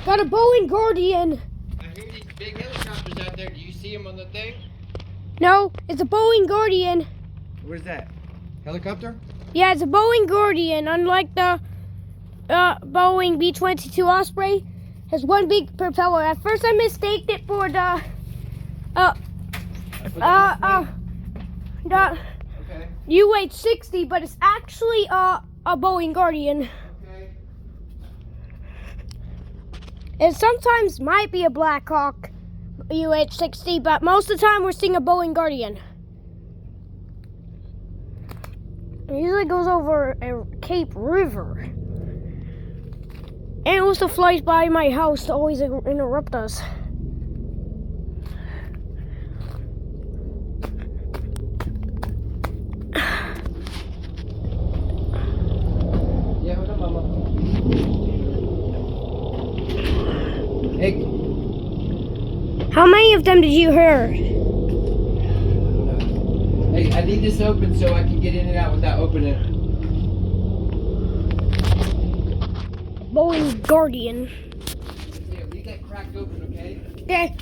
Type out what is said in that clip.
Got a Boeing Guardian. I hear these big helicopters out there. Do you see them on the thing? No, it's a Boeing Guardian. What is that? Helicopter? Yeah, it's a Boeing Guardian. Unlike the Boeing B-22 Osprey, has one big propeller. At first, I mistaked it for the Okay. UH-60, but it's actually a Boeing Guardian. Okay. It sometimes might be a Black Hawk UH-60, but most of the time we're seeing a Boeing Guardian. It usually goes over a Cape River. And it also flies by my house to always interrupt us. Yeah, hold on, Mama. Hey. How many of them did you hear? Hey, I need this open so I can get in and out without opening it. Boeing Guardian. Yeah, leave that cracked open, okay? Okay.